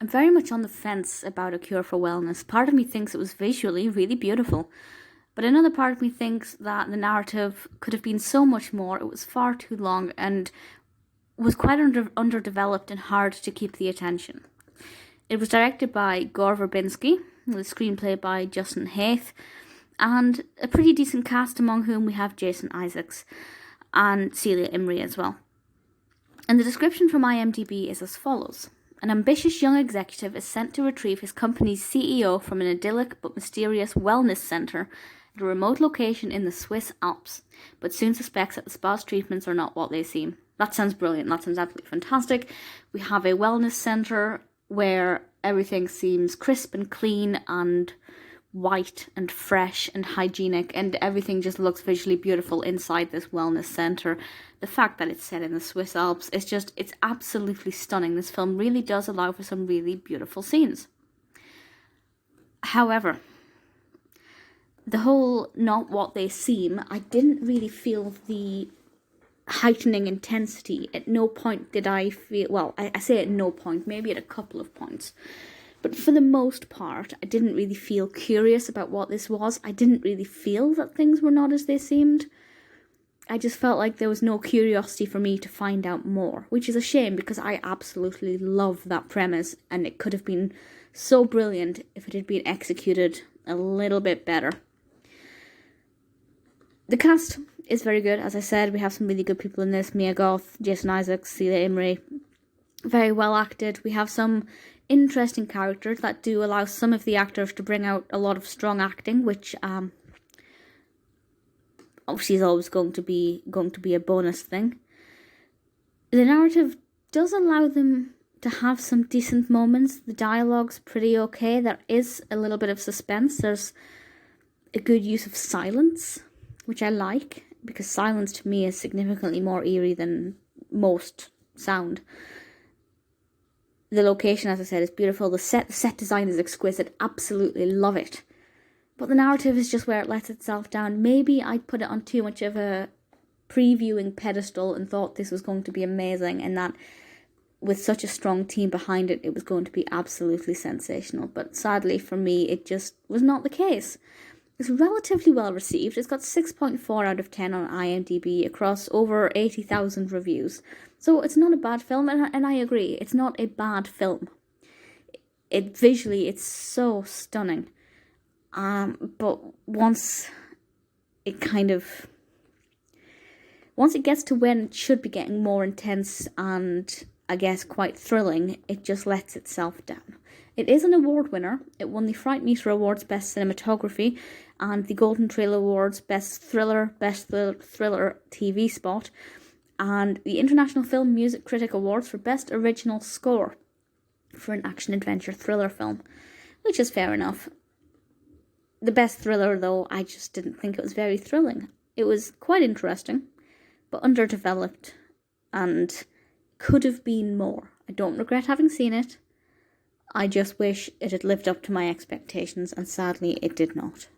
I'm very much on the fence about A Cure for Wellness. Part of me thinks it was visually really beautiful, but another part of me thinks that the narrative could have been so much more. It was far too long and was quite underdeveloped and hard to keep the attention. It was directed by Gore Verbinski, with a screenplay by Justin Haith, and a pretty decent cast, among whom we have Jason Isaacs and Celia Imrie as well. And the description from IMDb is as follows. An ambitious young executive is sent to retrieve his company's CEO from an idyllic but mysterious wellness centre at a remote location in the Swiss Alps, but soon suspects that the spa's treatments are not what they seem. That sounds brilliant. That sounds absolutely fantastic. We have a wellness centre where everything seems crisp and clean and white and fresh and hygienic, and everything just looks visually beautiful inside this wellness centre. The fact that it's set in the Swiss Alps is just, it's absolutely stunning. This film really does allow for some really beautiful scenes. However, the whole not what they seem, I didn't really feel the heightening intensity. At no point did I feel, well, I say at no point, maybe at a couple of points. But for the most part, I didn't really feel curious about what this was. I didn't really feel that things were not as they seemed. I just felt like there was no curiosity for me to find out more, which is a shame because I absolutely love that premise, and it could have been so brilliant if it had been executed a little bit better. The cast is very good. As I said, we have some really good people in this. Mia Goth, Jason Isaacs, Celia Imrie. Very well acted. We have some interesting characters that do allow some of the actors to bring out a lot of strong acting, which obviously is always going to be a bonus thing. The narrative does allow them to have some decent moments. The dialogue's pretty okay. There is a little bit of suspense. There's a good use of silence, which I like, because silence to me is significantly more eerie than most sound. The location, as I said, is beautiful. The set design is exquisite. Absolutely love it. But the narrative is just where it lets itself down. Maybe I put it on too much of a previewing pedestal and thought this was going to be amazing, and that with such a strong team behind it, it was going to be absolutely sensational. But sadly for me, it just was not the case. It's relatively well received. It's got 6.4 out of 10 on IMDb across over 80,000 reviews. So it's not a bad film, and I agree, it's not a bad film. Visually, it's so stunning. But once it gets to when it should be getting more intense and, I guess, quite thrilling, it just lets itself down. It is an award winner. It won the Fright Meter Awards Best Cinematography and the Golden Trail Awards Best Thriller TV Spot, and the International Film Music Critic Awards for Best Original Score for an action-adventure thriller film, which is fair enough. The best thriller, though, I just didn't think it was very thrilling. It was quite interesting, but underdeveloped, and could have been more. I don't regret having seen it. I just wish it had lived up to my expectations, and sadly it did not.